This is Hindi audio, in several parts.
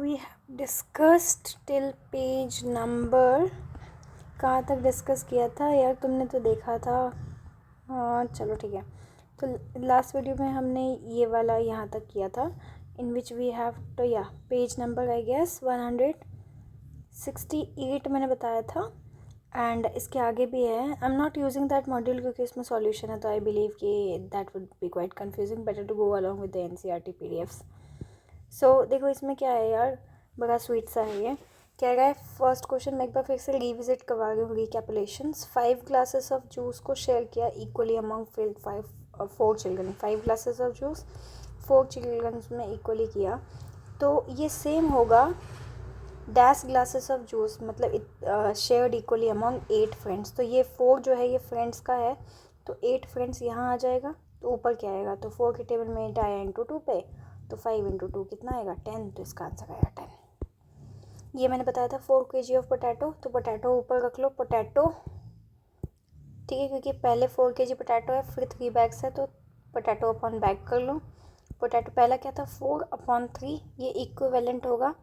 We have discussed till page number, कहाँ तक डिस्कस किया था यार? तुमने तो देखा था। हाँ चलो ठीक है। तो लास्ट वीडियो में हमने ये वाला यहाँ तक किया था, इन विच वी हैव तो या पेज नंबर आई गेस 168 मैंने बताया था। एंड इसके आगे भी है। I am not using that module क्योंकि इसमें सॉल्यूशन है, तो आई बिलीव कि that would be quite confusing, better to go along with the NCERT PDFs। So देखो इसमें क्या है यार, बड़ा स्वीट सा है ये। कह रहा है फर्स्ट क्वेश्चन मैं एक बार फिर से रिविजिट करवा रही हूँ, रिकैपुलेशंस। 5 ग्लासेस ऑफ जूस को शेयर किया equally among 4 children. 5 glasses of juice 4 children में इक्वली किया, तो ये सेम होगा डैश ग्लासेस ऑफ जूस, मतलब शेयर्ड इक्वली अमंग 8 फ्रेंड्स। तो ये 4 जो है ये फ्रेंड्स का है, तो 8 फ्रेंड्स यहाँ आ जाएगा, तो ऊपर क्या आएगा? तो 4 के टेबल में 8 आया इंटू 2 पे, तो 5 इंटू 2 कितना आएगा? 10। तो इसका आंसर आएगा 10। ये मैंने बताया था 4 kg ऑफ पोटैटो, तो पोटैटो ऊपर रख लो, पोटैटो ठीक है, क्योंकि पहले 4 kg पोटैटो है, फिर 3 बैग्स है, तो पोटैटो अपॉन बैग कर लो। पोटैटो पहला क्या था? 4/3, ये इक्विवेलेंट होगा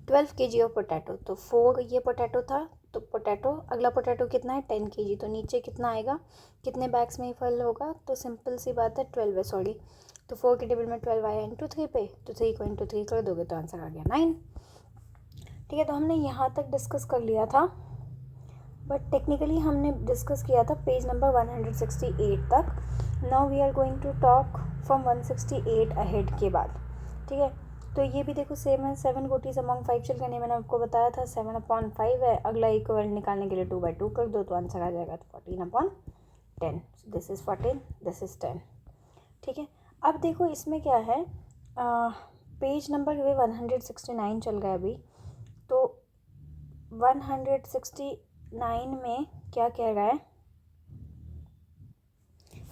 12 kg ऑफ पोटैटो। तो 4 ये पोटैटो था, तो पोटैटो अगला पोटैटो कितना है? 10 kg। तो नीचे कितना आएगा? कितने बैग्स में ही फल होगा? तो सिंपल सी बात है 12 है, सॉरी। तो 4 के टेबल में 12 आया इंटू 3 पे, तो 3 को इंटू 3 कर दोगे तो आंसर आ गया 9। ठीक है, तो हमने यहाँ तक डिस्कस कर लिया था, बट टेक्निकली हमने डिस्कस किया था पेज नंबर 168 तक। Now we are going to talk from 168 ahead के बाद। ठीक है, तो ये भी देखो सेम है। 7 गोटीज अमंग 5 चिल्ड्रन, ये मैंने आपको बताया था 7/5 है। अगला इक्वल निकालने के लिए 2/2 कर दो, तो आंसर आ जाएगा 14/10। This is 14, this is 10। ठीक है, अब देखो इसमें क्या है, पेज नंबर वे 169 चल रहा है अभी। तो 169 में क्या कह रहा है?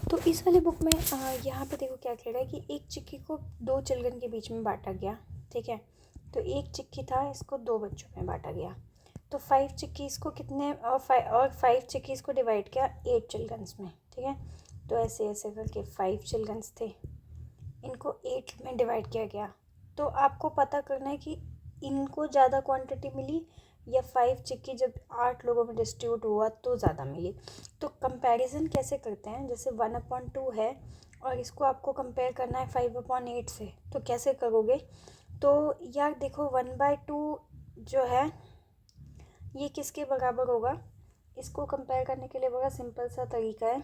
तो इस वाली बुक में यहाँ पे देखो क्या कह रहा है कि एक चिक्की को 2 चिल्ड्रन के बीच में बांटा गया। ठीक है, तो एक चिक्की था, इसको 2 बच्चों में बांटा गया। तो 5 चिक्कीज़ को कितने और 5 चिक्कीज़ को डिवाइड किया 8 चिल्ड्रंस में। ठीक है, तो ऐसे ऐसे करके 5 चिल्ड्रंस थे, इनको 8 में डिवाइड किया गया। तो आपको पता करना है कि इनको ज़्यादा क्वांटिटी मिली या 5 चिक्की जब 8 लोगों में डिस्ट्रीब्यूट हुआ तो ज़्यादा मिली। तो कंपैरिजन कैसे करते हैं? जैसे 1/2 है और इसको आपको कंपेयर करना है 5/8 से, तो कैसे करोगे? तो यार देखो 1/2 जो है ये किसके बराबर होगा? इसको कंपेयर करने के लिए बड़ा सिंपल सा तरीका है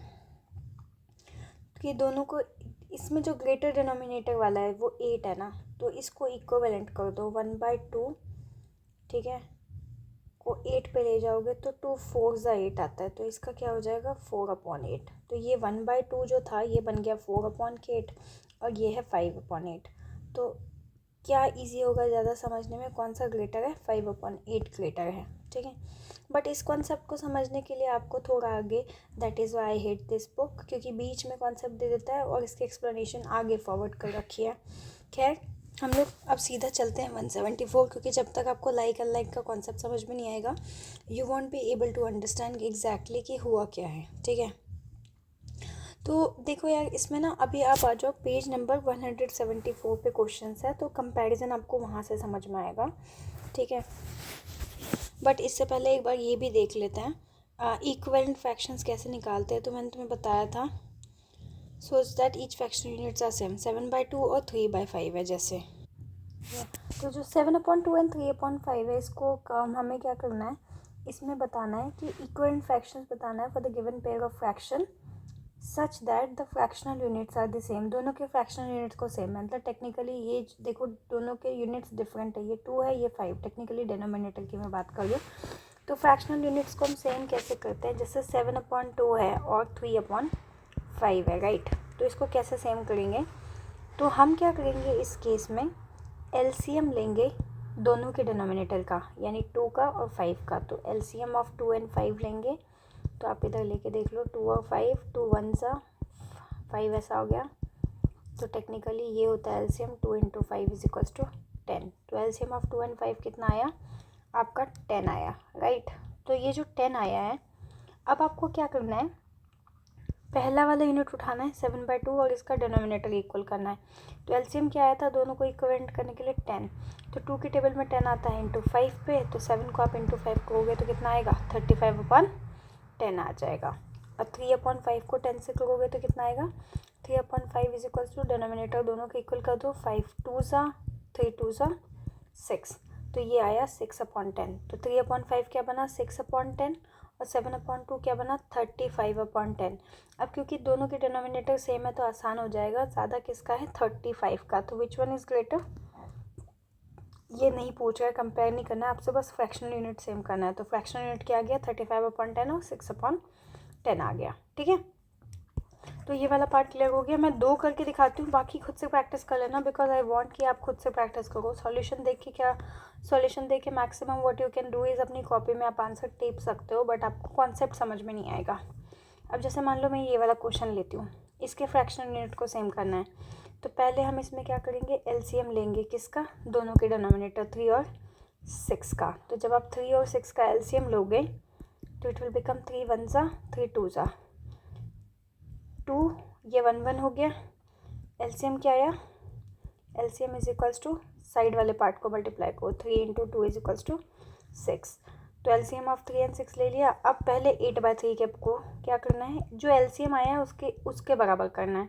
कि दोनों को, इसमें जो ग्रेटर डिनोमिनेटर वाला है वो 8 है ना, तो इसको इक्विवेलेंट कर दो 1/2। ठीक है, को 8 पे ले जाओगे तो 2 4 8 आता है, तो इसका क्या हो जाएगा? 4/8। तो ये 1/2 जो था ये बन गया 4/8 और ये है 5/8। तो क्या इजी होगा ज़्यादा समझने में? कौन सा ग्रेटर है? 5/8 ग्रेटर है। ठीक है, बट इस कॉन्सेप्ट को समझने के लिए आपको थोड़ा आगे, that is why I hate this book, क्योंकि बीच में कॉन्सेप्ट दे देता है और इसकी एक्सप्लेनेशन आगे फॉरवर्ड कर रखी है। खैर हम लोग अब सीधा चलते हैं 174, क्योंकि जब तक आपको लाइक अनलाइक का कॉन्सेप्ट समझ में नहीं आएगा you won't be able to understand exactly कि हुआ क्या है। ठीक है, तो देखो यार इसमें ना अभी आप आ जाओ पेज नंबर 174 पे क्वेश्चंस है, तो कंपैरिजन आपको वहाँ से समझ में आएगा। ठीक है, बट इससे पहले एक बार ये भी देख लेते हैं इक्विवेलेंट फ्रैक्शंस कैसे निकालते हैं। तो मैंने तुम्हें बताया था, so that each fraction units are same, 7/2 और 3/5 है जैसे। तो जो 7/2 एंड 3/5 है, इसको हमें क्या करना है? इसमें बताना है कि इक्विवेलेंट फ्रैक्शंस बताना है for the given pair of fraction such that the fractional units are the same. दोनों के फ्रैक्शनल यूनिट्स को सेम, मतलब टेक्निकली ये देखो दोनों के यूनिट्स डिफरेंट है, ये 2 है ये 5, टेक्निकली डिनोमिनेटर की मैं बात कर रही हूँ। तो फ्रैक्शनल यूनिट्स को हम सेम कैसे करते हैं? जैसे 7/2 है और 3/5 है, राइट? तो इसको कैसे सेम करेंगे? तो हम क्या करेंगे इस केस में, एलसीएम लेंगे दोनों के डिनोमिनेटर का, यानी 2 का और 5 का। तो एलसीएम ऑफ 2 एंड 5 लेंगे, तो आप इधर लेके देख लो 2 और 5, 2 1 सा 5 ऐसा हो गया। तो टेक्निकली ये होता है LCM 2 into 5 is equals to 10। तो एलसीएम ऑफ 2 एंड 5 कितना आया? आपका 10 आया, राइट? तो ये जो 10 आया है, अब आपको क्या करना है? पहला वाला यूनिट उठाना है 7/2 और इसका डिनोमिनेटर इक्वल करना है। तो एलसीएम क्या आया था दोनों को इक्विवेलेंट करने के लिए 10। तो 2 की टेबल में 10 आता है इंटू 5 पे, तो 7 को आप इंटू 5 करोगे तो कितना आएगा 35/10 आ जाएगा। और 3/5 को 10 से करोगे तो कितना आएगा 3/5 इज इक्वल टू डिनोमिनेटर दोनों के इक्वल कर दो, 5 2 ज़ा 3 2 ज़ा 6, तो ये आया 6/10। तो 3/5 क्या बना 6/10 और 7/2 क्या बना 35/10। अब क्योंकि दोनों के डिनोमिनेटर सेम है तो आसान हो जाएगा, ज़्यादा किसका है 35 का, तो विच वन इज़ ग्रेटर। ये नहीं पूछ रहा है, कंपेयर नहीं करना है आपसे, बस फ्रैक्शनल यूनिट सेम करना है। तो फ्रैक्शनल यूनिट क्या आ गया 35/10 और 6/10 आ गया। ठीक है, तो ये वाला पार्ट क्लियर हो गया। मैं 2 करके दिखाती हूँ, बाकी खुद से प्रैक्टिस कर लेना, बिकॉज आई वांट कि आप खुद से प्रैक्टिस करो। सॉल्यूशन देख के क्या, सॉल्यूशन देख के maximum what you can do is अपनी कॉपी में आप आंसर टेप सकते हो, बट आपको कॉन्सेप्ट समझ में नहीं आएगा। अब जैसे मान लो मैं ये वाला क्वेश्चन लेती हूँ, इसके फ्रैक्शनल यूनिट को सेम करना है। तो पहले हम इसमें क्या करेंगे एलसीएम लेंगे, किसका, दोनों के डिनोमिनेटर 3 और 6 का। तो जब आप 3 और 6 का एलसीएम लोगे तो इट विल बिकम 3 1 ज़ा 3 2 ज़ा 2, ये 1 1 हो गया। एलसीएम क्या आया, LCM is equals to side वाले पार्ट को मल्टीप्लाई करो, 3 इंटू 2 इज इक्वल्स टू 6। तो एलसीएम ऑफ 3 एंड 6 ले लिया। अब पहले 8/3 के को क्या करना है, जो एलसीएम आया है उसके बराबर करना है।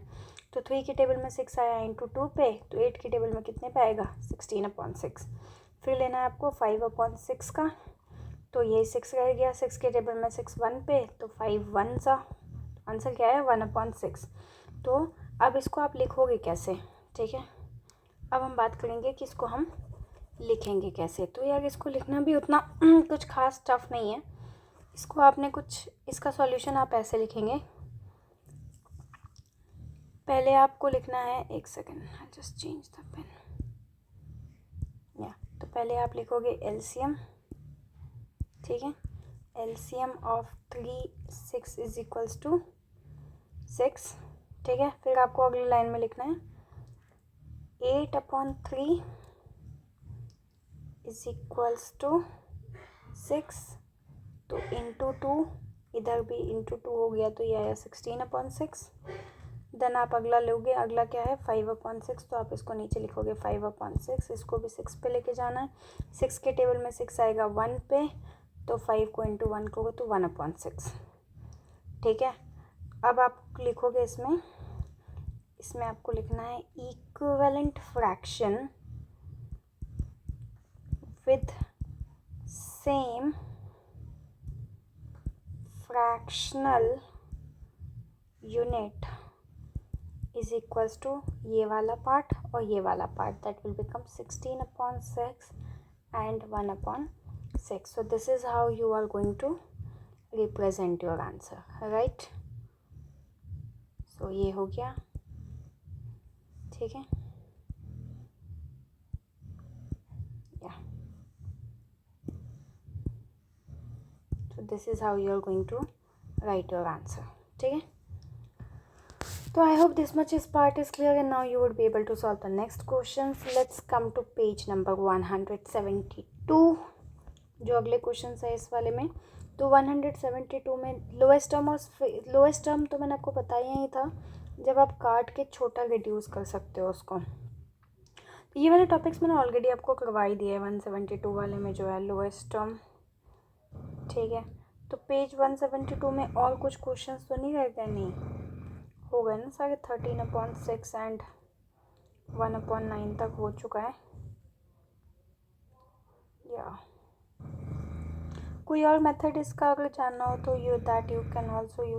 तो 3 की टेबल में 6 आया इंटू 2 पे, तो 8 की टेबल में कितने पे आएगा 16/6। फिर लेना है आपको 5/6 का, तो ये 6 रह गया, 6 के टेबल में 6 1 पे, तो 5 1 सा आंसर क्या है 1/6। तो अब इसको आप लिखोगे कैसे, ठीक है। अब हम बात करेंगे कि इसको हम लिखेंगे कैसे। तो यार इसको लिखना भी उतना कुछ खास टफ नहीं है। इसको आपने कुछ, इसका सॉल्यूशन आप ऐसे लिखेंगे। पहले आपको लिखना है, एक second I just change the pen, या तो पहले आप लिखोगे एलसीएम, ठीक है। LCM of 3 6 is equals to 6, ठीक है। फिर आपको अगली लाइन में लिखना है 8/3 इज इक्वल्स टू 6, तो इंटू 2, इधर भी इंटू 2 हो गया तो ये आया 16/6। देन आप अगला लोगे, अगला क्या है 5/6, तो आप इसको नीचे लिखोगे 5/6, इसको भी 6 पे लेके जाना है। 6 के टेबल में 6 आएगा 1 पे, तो 5 को इंटू 1 करोगे तो 1/6, ठीक है। अब आप लिखोगे इसमें आपको लिखना है equivalent fraction with same fractional unit is equals to ये वाला पार्ट और ये वाला part, that will become 16/6 and 1/6। So this is how you are going to represent your answer, right. सो ये हो गया, ठीक है, या so this is how you are going to write your answer, ठीक है। So I hope this much is part is clear, and now you would be able to solve the next questions. Let's come to page number 172, जो अगले क्वेश्चन है इस वाले में। तो 172 में लोएस्ट टर्म और लोएस्ट टर्म तो मैंने आपको बताया ही था, जब आप काट के छोटा रिड्यूस कर सकते हो उसको। तो ये वाले टॉपिक्स मैंने ऑलरेडी आपको करवा ही दिया है 172 वाले में, जो है लोएस्ट टर्म, ठीक है। तो पेज 172 में और कुछ क्वेश्चंस तो नहीं रहते, नहीं हो गए ना सारे, 13/6 एंड 1/9 तक हो चुका है, या कोई और मेथड इसका अगर जानना हो तो you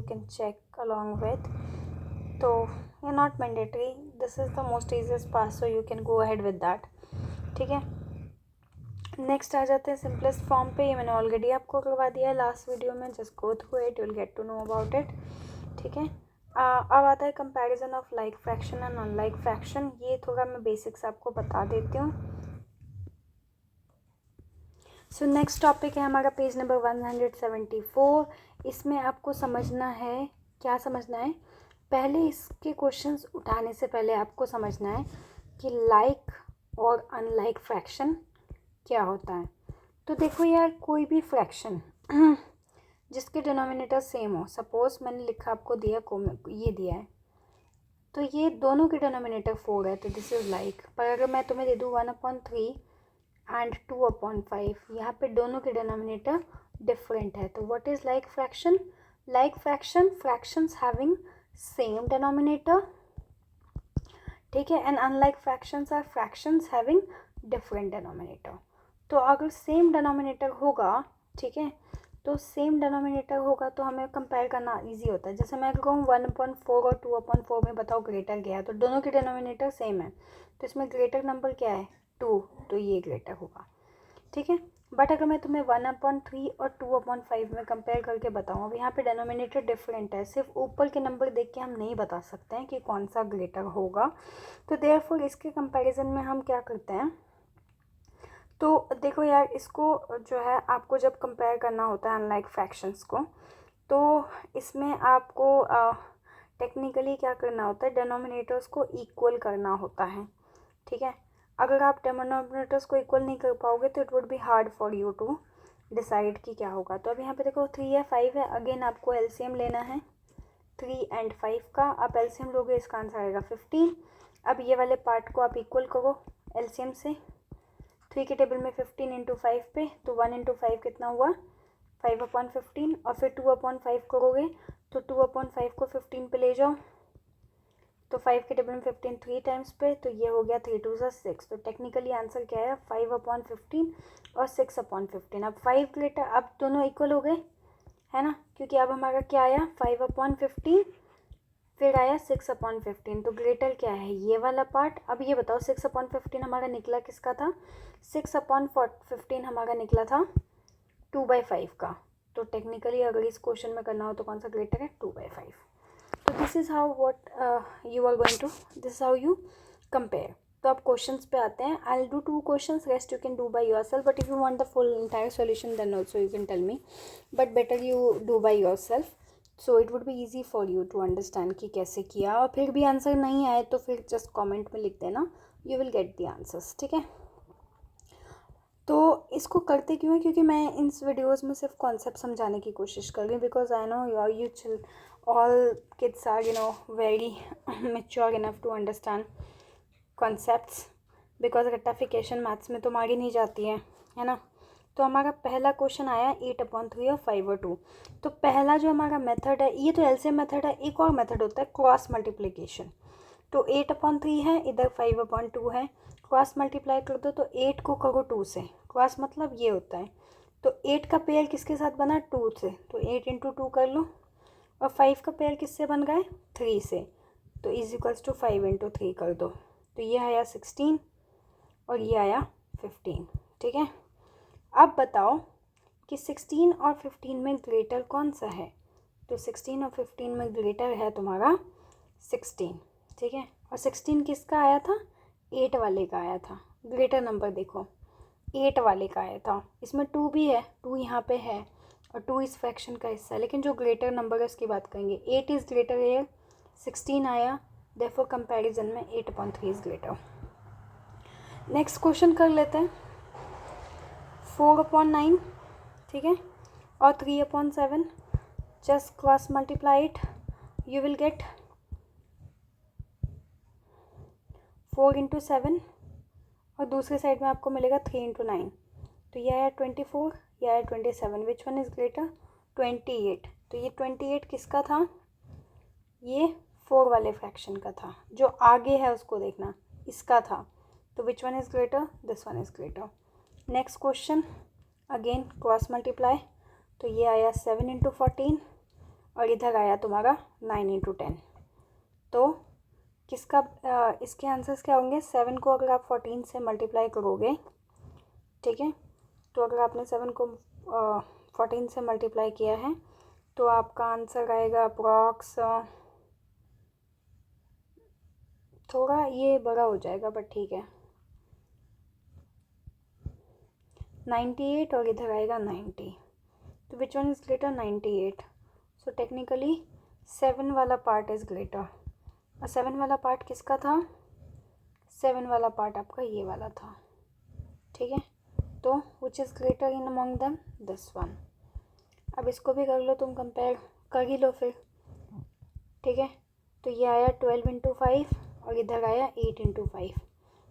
can check along with. तो ये not mandatory, this is the most easiest path, so you can go ahead with that, ठीक है। नेक्स्ट आ जाते हैं सिंपलेस्ट फॉर्म पे, ये मैंने ऑलरेडी आपको करवा दिया है लास्ट वीडियो में, just go through it, you will get to know about it, ठीक है। अब आता है comparison of like fraction and unlike fraction. ये थोड़ा मैं बेसिक्स आपको बता देती हूँ। सो नेक्स्ट टॉपिक है हमारा पेज नंबर 174। इसमें आपको समझना है, क्या समझना है, पहले इसके क्वेश्चंस उठाने से पहले आपको समझना है कि लाइक और अनलाइक फ्रैक्शन क्या होता है। तो देखो यार, कोई भी फ्रैक्शन जिसके डिनोमिनेटर सेम हो। सपोज मैंने लिखा आपको दिया ये दिया है, तो ये दोनों के डिनोमिनेटर 4 है, तो दिस इज़ लाइक। पर अगर मैं तुम्हें दे दूँ 1/3 एंड 2/5, यहाँ पे दोनों के डिनोमिनेटर डिफरेंट है, तो what is like fraction? Like fraction, fractions having same denominator, ठीक है, and unlike fractions are fractions having different denominator. तो अगर सेम डिनोमिनेटर होगा, ठीक है, तो सेम डिनोमिनेटर होगा तो हमें कंपेयर करना इजी होता है। जैसे मैं अगर कहूँ 1/4 और 2/4 में बताओ ग्रेटर क्या है, तो दोनों के डिनोमिनेटर सेम है, तो इसमें ग्रेटर नंबर क्या है? 2, तो ये ग्रेटर होगा, ठीक है। बट अगर मैं तुम्हें 1/3 और 2/5 में कंपेयर करके बताऊँ, अब यहाँ पे डिनोमिनेटर डिफरेंट है, सिर्फ ऊपर के नंबर देख के हम नहीं बता सकते हैं कि कौन सा ग्रेटर होगा। तो देयरफॉर इसके कंपैरिजन में हम क्या करते हैं, तो देखो यार, इसको जो है आपको जब कंपेयर करना होता है अनलाइक फ्रैक्शंस को, तो इसमें आपको टेक्निकली क्या करना होता है, डिनोमिनेटर्स को इक्वल करना होता है, ठीक है। अगर आप डिनोमिनेटर्स को इक्वल नहीं कर पाओगे तो it would be hard for you to decide कि क्या होगा। तो अब यहाँ पे देखो 3 है 5 है, अगेन आपको एलसीएम लेना है 3 एंड 5 का। आप एलसीएम लोगे, इसका आंसर आएगा 15। अब ये वाले पार्ट को आप इक्वल करो एलसीएम से, 3 के टेबल में 15 इंटू 5 पे, तो 1 इंटू 5 कितना हुआ? 5/15। और फिर 2/5 करोगे तो 2/5 को 15 पे ले जाओ, तो 5 के टेबल में 15 3 टाइम्स पे, तो ये हो गया 3 2 6। तो टेक्निकली आंसर क्या है? 5/15 और 6/15। अब 5 ग्रेटर, अब दोनों इक्वल हो गए, है ना, क्योंकि अब हमारा क्या आया 5/15, फिर आया 6/15। तो ग्रेटर क्या है? ये वाला पार्ट। अब ये बताओ 6/15 हमारा निकला किसका था? 6/15 हमारा निकला था 2/5 का। तो टेक्निकली अगर इस क्वेश्चन में करना हो तो कौन सा ग्रेटर है? 2/5। तो this is how what you are going to, this is how you compare. तो अब क्वेश्चंस पे आते हैं। I will do 2 questions, rest you can do by yourself, but if you want the full entire solution then also you can tell me, but better you do by yourself, so it would be easy for you to understand कि कैसे किया। और फिर भी आंसर नहीं आए तो फिर जस्ट कॉमेंट में लिख देना, you will get the answers, ठीक है। तो इसको करते क्यों है? क्योंकि मैं इन वीडियोस में सिर्फ कॉन्सेप्ट समझाने की कोशिश कर रही हूँ, because I know you all kids are very mature enough to understand concepts, because rectification maths में तो मारी नहीं जाती है ना। तो हमारा पहला क्वेश्चन आया 8/3 और 5/2। तो पहला जो हमारा मेथड है, ये तो एलसीएम मेथड है, एक और मेथड होता है क्रॉस मल्टीप्लिकेशन। तो 8/3 है, इधर 5/2 है, क्रॉस मल्टीप्लाई कर दो, तो 8 को करो 2 से, क्रॉस मतलब ये होता है। तो 8 का पेयर किसके साथ बना? 2 से, तो 8 इंटू 2 कर लो। और 5 का पेयर किससे बन गए? 3 से, तो इज इक्वल्स टू 5 इंटू 3 कर दो, तो ये आया 16 और ये आया 15, ठीक है। अब बताओ कि 16 और 15 में ग्रेटर कौन सा है? तो 16 और 15 में ग्रेटर है तुम्हारा 16, ठीक है। और 16 किसका आया था? 8 वाले का आया था। ग्रेटर नंबर देखो, 8 वाले का आया था। इसमें 2 भी है, 2 यहाँ पे है, और 2 इस फ्रैक्शन का हिस्सा है, लेकिन जो ग्रेटर नंबर है उसकी बात करेंगे। 8 इज़ ग्रेटर है, 16 आया, देयरफॉर कंपैरिजन में 8/3 इज़ ग्रेटर। नेक्स्ट क्वेश्चन कर लेते हैं। 4/9, ठीक है, और 3/7, just cross multiply it, you will gate 4 into 7, और दूसरे साइड में आपको मिलेगा 3 इंटू 9, तो यह आया 24, यह आया 27। विच वन इज़ ग्रेटर? 28। तो ये 28 किसका था? ये 4 वाले फ्रैक्शन का था, जो आगे है उसको देखना, इसका था। तो विच one is greater? This one is greater. Next question, again cross multiply, तो ये आया 7 इंटू 14, और इधर आया तुम्हारा 9 इंटू 10। तो किसका इसके आंसर्स क्या होंगे? 7 को अगर आप 14 से मल्टीप्लाई करोगे, ठीक है, तो अगर आपने 7 को 14 से मल्टीप्लाई किया है तो आपका आंसर आएगा अप्रॉक्स, थोड़ा ये बड़ा हो जाएगा बट ठीक है, 98, और इधर आएगा 90। तो विच one is greater? 98। So technically 7 वाला पार्ट इज़ ग्रेटर। और 7 वाला पार्ट किसका था? 7 वाला पार्ट आपका ये वाला था, ठीक है। तो which is greater in among them? This one. अब इसको भी कर लो, तुम कंपेयर कर ही लो फिर, ठीक है। तो ये आया 12 इंटू 5 और इधर आया 8 इंटू 5,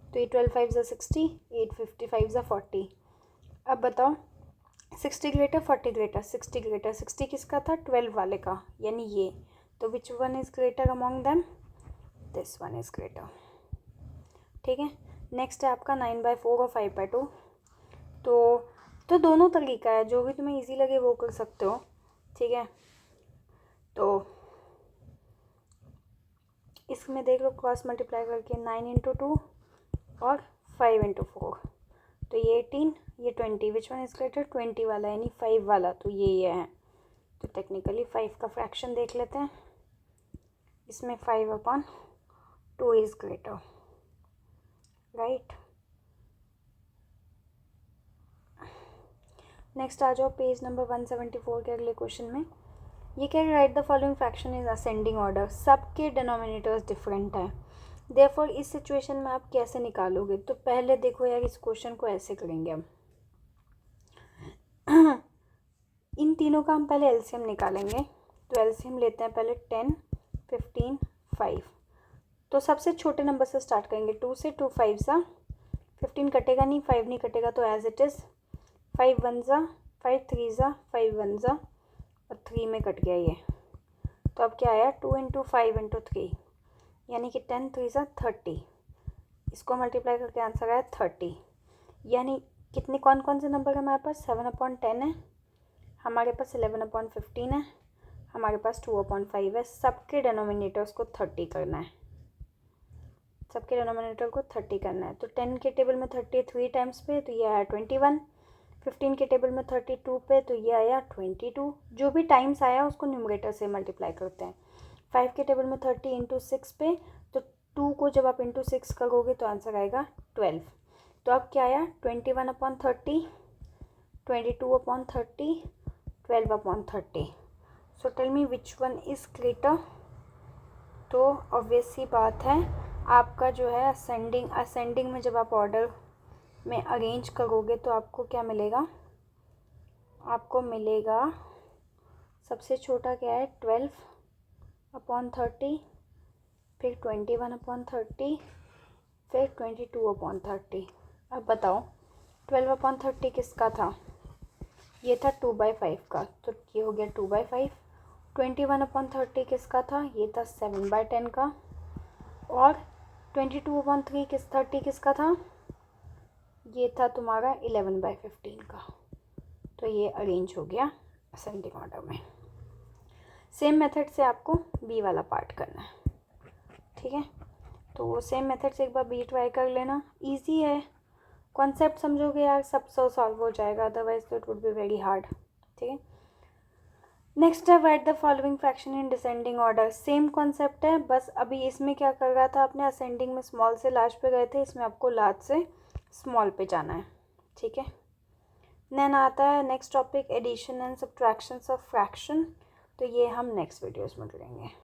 तो ये 12 5 ज़ा 60, 8 55 ज़ा 40। अब बताओ 60 ग्रेटर 40 ग्रेटर, 60 ग्रेटर, 60 किसका था? 12 वाले का, यानी ये। तो विच one is greater among them? This one is greater, ठीक है। नेक्स्ट है आपका 9/4 और 5/2। तो दोनों तरीका है, जो भी तुम्हें इजी लगे वो कर सकते हो, ठीक है। तो इसमें देख लो क्रॉस मल्टीप्लाई करके 9 इंटू 2 और 5 इंटू 4, तो ये 18, ये 20, विच वन इज़ ग्रेटर? 20 वाला, यानी 5 वाला, तो ये है। तो टेक्निकली 5 का फ्रैक्शन देख लेते हैं, इसमें 5/2 इज़ ग्रेटर, राइट। नेक्स्ट आ जाओ पेज नंबर 174 के अगले क्वेश्चन में। ये क्या है? Right the following fraction is ascending order, सबके डिनोमिनेटर्स डिफरेंट हैं, देयरफॉर इस सिचुएशन में आप कैसे निकालोगे? तो पहले देखो यार, इस क्वेश्चन को ऐसे करेंगे हम इन तीनों का हम पहले एलसीएम निकालेंगे। तो एलसीएम लेते हैं पहले 10, 15, 5। तो सबसे छोटे नंबर से स्टार्ट करेंगे, 2 से। 2 5 ज़ा 15 कटेगा नहीं, 5 नहीं कटेगा, तो एज इट इज़ 5 1 ज़ा 5 3 ज़ा 5 1 ज़ा और 3 में कट गया ये। तो अब क्या आया? 2 इंटू 5 इंटू 3, यानी कि 10 3 ज़ा 30। इसको मल्टीप्लाई करके आंसर आया 30। यानी कितने कौन कौन से नंबर है हमारे पास? 7/10 है, हमारे पास 11/15 है, हमारे पास 2/5 है। सबके डिनोमिनेटर्स को 30 करना है, सबके डिनोमिनेटर को 30 करना है। तो 10 के टेबल में 30 3 टाइम्स पे, तो ये आया 21। 15 के टेबल में 32 पे, तो ये आया 22। जो भी टाइम्स आया उसको न्यूमरेटर से मल्टीप्लाई करते हैं। 5 के टेबल में 30 इंटू 6 पे, तो 2 को जब आप इंटू 6 करोगे तो आंसर आएगा 12। तो अब क्या आया? 21/30, 22/30, 12/30। So tell me which one is greater. तो ऑब्वियस सी बात है, आपका जो है असेंडिंग में जब आप ऑर्डर में अरेंज करोगे तो आपको क्या मिलेगा? आपको मिलेगा सबसे छोटा क्या है? 12/30, फिर 21/30, फिर 22/30। अब बताओ 12/30 किसका था? ये था 2/5 का, तो ये हो गया 2/5। 21/30 किसका था? ये था 7/10 का। और 22/30 किसका था? ये था तुम्हारा 11/15 का। तो ये अरेंज हो गया असेंडिंग ऑर्डर में। सेम मेथड से आपको बी वाला पार्ट करना है, ठीक है। तो सेम मेथड से एक बार बी ट्राई कर लेना, इजी है, कॉन्सेप्ट समझोगे यार सब सॉल्व हो जाएगा, अदरवाइज तो it would be very hard, ठीक है। नेक्स्ट है right the following fraction in descending order. Same concept है, बस अभी इसमें क्या कर रहा था आपने? असेंडिंग में स्मॉल से लार्ज पे गए थे, इसमें आपको लार्ज से स्मॉल पे जाना है, ठीक है। देन आता है next topic, addition and subtractions of fraction. तो ये हम नेक्स्ट वीडियोस में करेंगे।